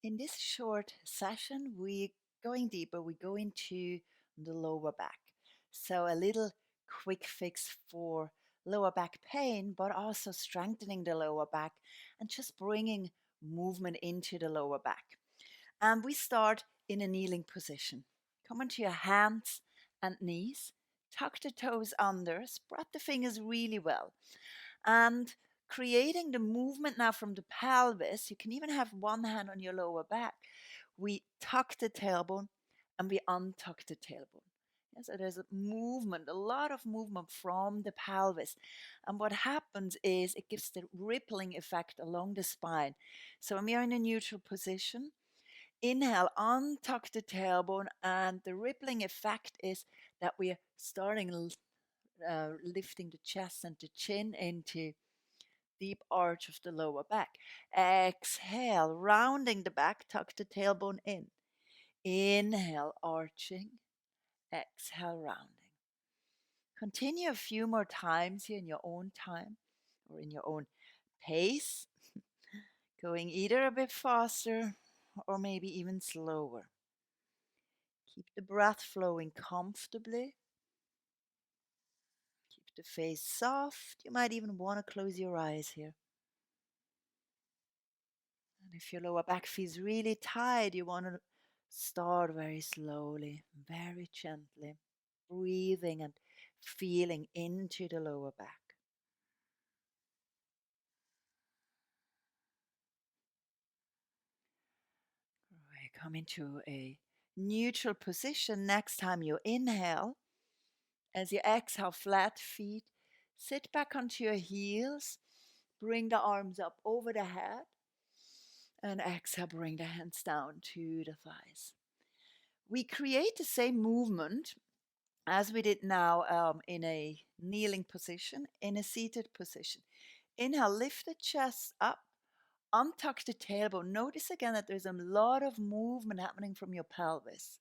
In this short session, we're going deeper. We go into the lower back. So, a little quick fix for lower back pain, but also strengthening the lower back and just bringing movement into the lower back. And we start in a kneeling position. Come onto your hands and knees, tuck the toes under, spread the fingers really well, and creating the movement now from the pelvis. You can even have one hand on your lower back. We tuck the tailbone and we untuck the tailbone. Yeah, so there's a movement, a lot of movement from the pelvis. And what happens is it gives the rippling effect along the spine. So when we are in a neutral position, inhale, untuck the tailbone, and the rippling effect is that we are starting lifting the chest and the chin into deep arch of the lower back. Exhale, rounding the back, tuck the tailbone in. Inhale, arching. Exhale, rounding. Continue a few more times here in your own time or in your own pace, going either a bit faster or maybe even slower. Keep the breath flowing comfortably. Keep the face soft. You might even want to close your eyes here. And if your lower back feels really tight, you want to start very slowly, very gently, breathing and feeling into the lower back. Right, come into a neutral position. Next time you inhale, as you exhale, flat feet, sit back onto your heels, bring the arms up over the head, and exhale, bring the hands down to the thighs. We create the same movement as we did now in a kneeling position, in a seated position. Inhale, lift the chest up, untuck the tailbone. Notice again that there's a lot of movement happening from your pelvis.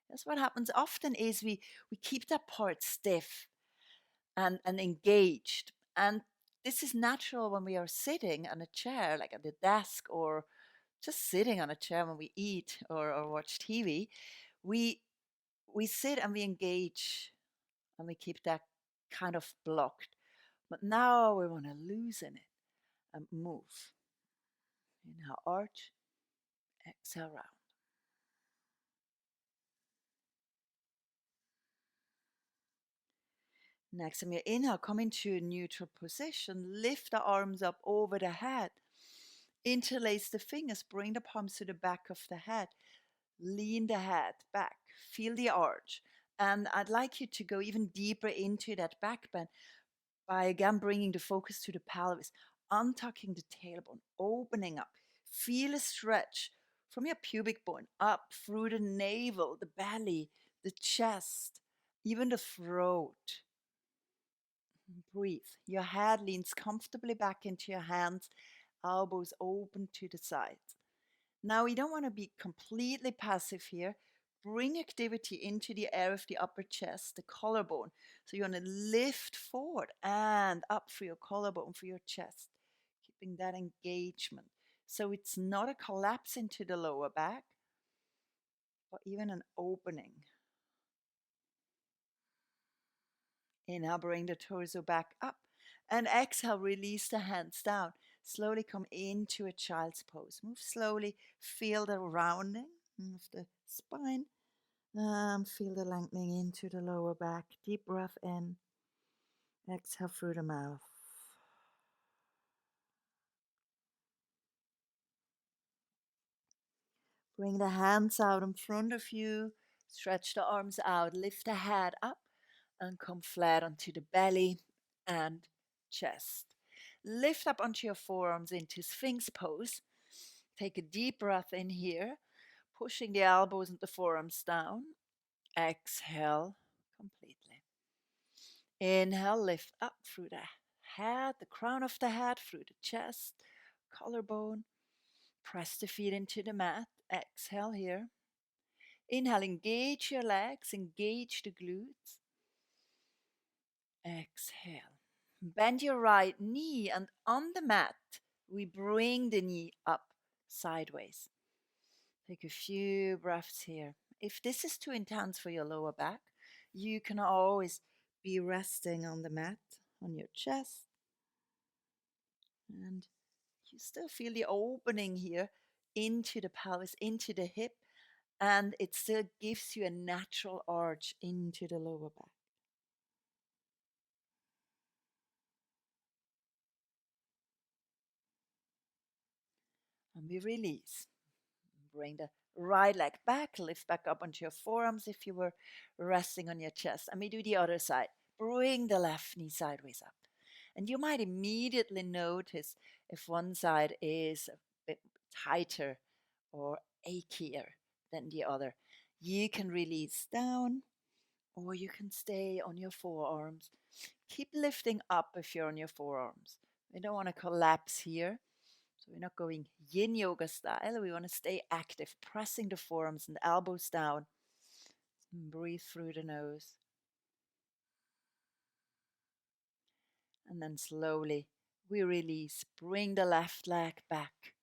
That's what happens often is we keep that part stiff and engaged. And this is natural when we are sitting on a chair, like at the desk, or just sitting on a chair when we eat or watch TV. We we sit and we engage and we keep that kind of blocked. But now we want to loosen it and move. Inhale, arch, exhale, round. Next time you inhale, come into a neutral position. Lift the arms up over the head. Interlace the fingers. Bring the palms to the back of the head. Lean the head back. Feel the arch. And I'd like you to go even deeper into that back bend by again bringing the focus to the pelvis, untucking the tailbone, opening up. Feel a stretch from your pubic bone up through the navel, the belly, the chest, even the throat. Breathe. Your head leans comfortably back into your hands, elbows open to the sides. Now, we don't want to be completely passive here. Bring activity into the area of the upper chest, the collarbone. So you want to lift forward and up for your collarbone, for your chest, keeping that engagement. So it's not a collapse into the lower back, but even an opening. Inhale, bring the torso back up. And exhale, release the hands down. Slowly come into a child's pose. Move slowly, feel the rounding of the spine. Feel the lengthening into the lower back. Deep breath in. Exhale through the mouth. Bring the hands out in front of you. Stretch the arms out. Lift the head up and come flat onto the belly and chest. Lift up onto your forearms into Sphinx pose. Take a deep breath in here, pushing the elbows and the forearms down. Exhale completely. Inhale, lift up through the head, the crown of the head, through the chest, collarbone. Press the feet into the mat. Exhale here. Inhale, engage your legs, engage the glutes. Exhale. Bend your right knee, and on the mat, we bring the knee up sideways. Take a few breaths here. If this is too intense for your lower back, you can always be resting on the mat on your chest, and you still feel the opening here into the pelvis, into the hip, and it still gives you a natural arch into the lower back. And we release. Bring the right leg back, lift back up onto your forearms if you were resting on your chest. And we do the other side. Bring the left knee sideways up. And you might immediately notice if one side is a bit tighter or achier than the other. You can release down or you can stay on your forearms. Keep lifting up if you're on your forearms. We don't want to collapse here. So we're not going yin yoga style. We want to stay active, pressing the forearms and elbows down. And breathe through the nose. And then slowly we release. Bring the left leg back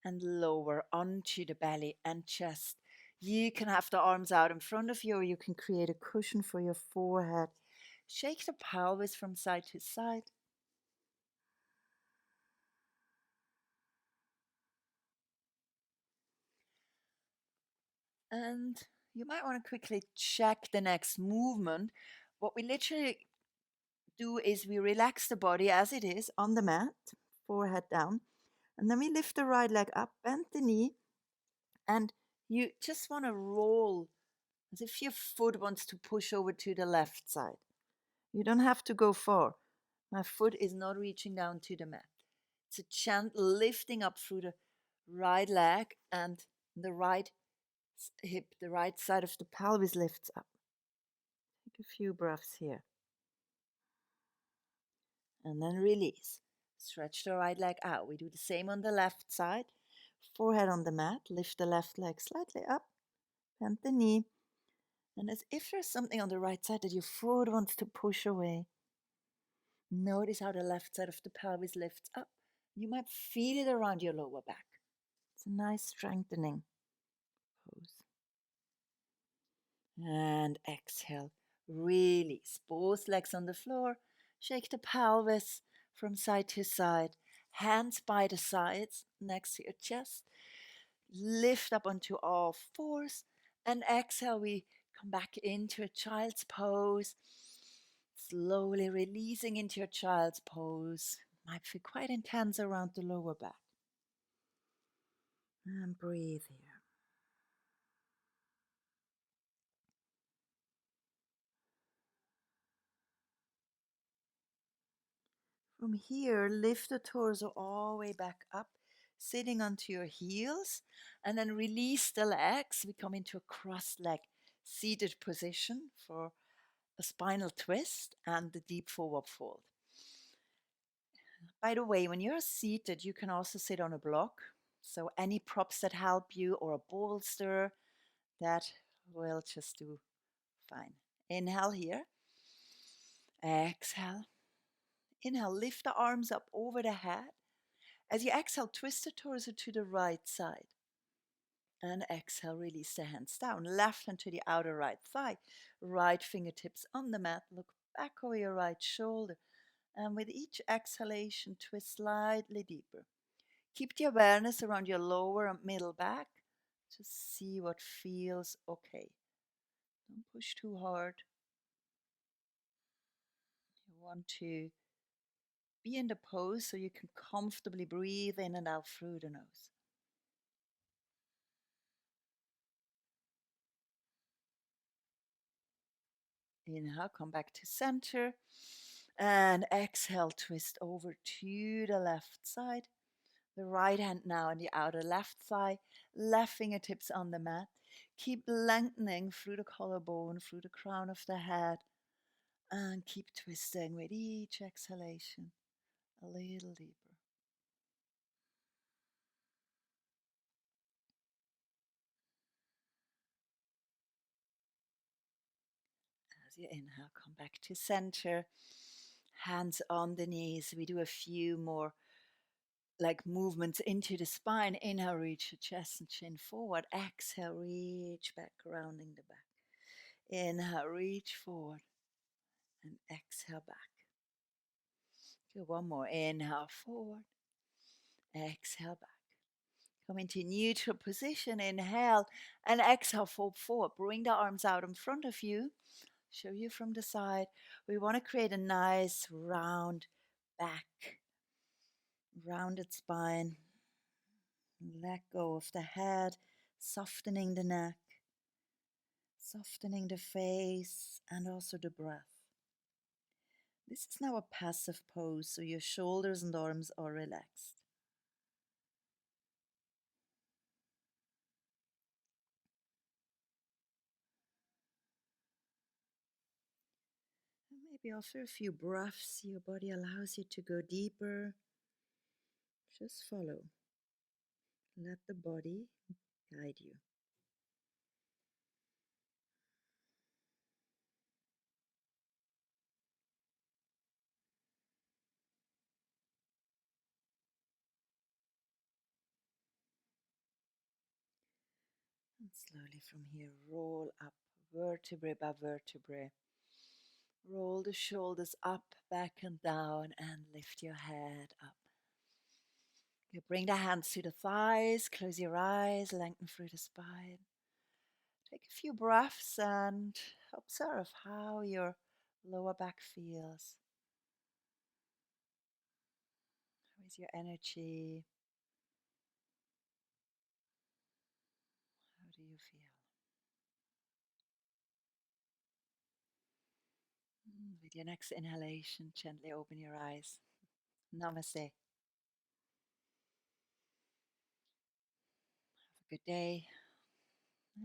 and lower onto the belly and chest. You can have the arms out in front of you, or you can create a cushion for your forehead. Shake the pelvis from side to side. And you might want to quickly check the next movement. What we literally do is we relax the body as it is on the mat, forehead down, and then we lift the right leg up, bend the knee, and you just want to roll as if your foot wants to push over to the left side. You don't have to go far. My foot is not reaching down to the mat. It's a gentle lifting up through the right leg, and the right hip, the right side of the pelvis lifts up. Take a few breaths here. And then release. Stretch the right leg out. We do the same on the left side. Forehead on the mat. Lift the left leg slightly up. Bend the knee. And as if there's something on the right side that your foot wants to push away, notice how the left side of the pelvis lifts up. You might feel it around your lower back. It's a nice strengthening pose. And exhale. Release. Both legs on the floor. Shake the pelvis from side to side. Hands by the sides next to your chest. Lift up onto all fours. And exhale, we come back into a child's pose. Slowly releasing into your child's pose. Might feel quite intense around the lower back. And breathe here. From here, lift the torso all the way back up, sitting onto your heels, and then release the legs. We come into a crossed leg seated position for a spinal twist and the deep forward fold. By the way, when you're seated, you can also sit on a block. So any props that help you or a bolster, that will just do fine. Inhale here. Exhale. Inhale, lift the arms up over the head. As you exhale, twist the torso to the right side. And exhale, release the hands down. Left hand to the outer right thigh. Right fingertips on the mat. Look back over your right shoulder. And with each exhalation, twist slightly deeper. Keep the awareness around your lower and middle back. Just see what feels okay. Don't push too hard. You want to be in the pose so you can comfortably breathe in and out through the nose. Inhale, come back to center. And exhale, twist over to the left side. The right hand now on the outer left thigh. Left fingertips on the mat. Keep lengthening through the collarbone, through the crown of the head. And keep twisting with each exhalation a little deeper. As you inhale, come back to center. Hands on the knees. We do a few more like movements into the spine. Inhale, reach the chest and chin forward. Exhale, reach back, rounding the back. Inhale, reach forward and exhale back. Good, one more. Inhale, forward. Exhale back. Come into neutral position. Inhale and exhale, fold forward. Bring the arms out in front of you. Show you from the side. We want to create a nice round back, rounded spine. Let go of the head, softening the neck, softening the face, and also the breath. This is now a passive pose, so your shoulders and arms are relaxed. And maybe after a few breaths, your body allows you to go deeper. Just follow. Let the body guide you. And slowly from here, roll up vertebrae by vertebrae. Roll the shoulders up, back and down, and lift your head up. You bring the hands to the thighs, close your eyes, lengthen through the spine. Take a few breaths and observe how your lower back feels. How is your energy? How do you feel? With your next inhalation, gently open your eyes. Namaste. Have a good day.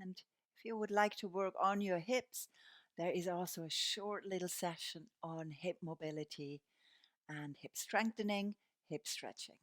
And if you would like to work on your hips, there is also a short little session on hip mobility and hip strengthening, hip stretching.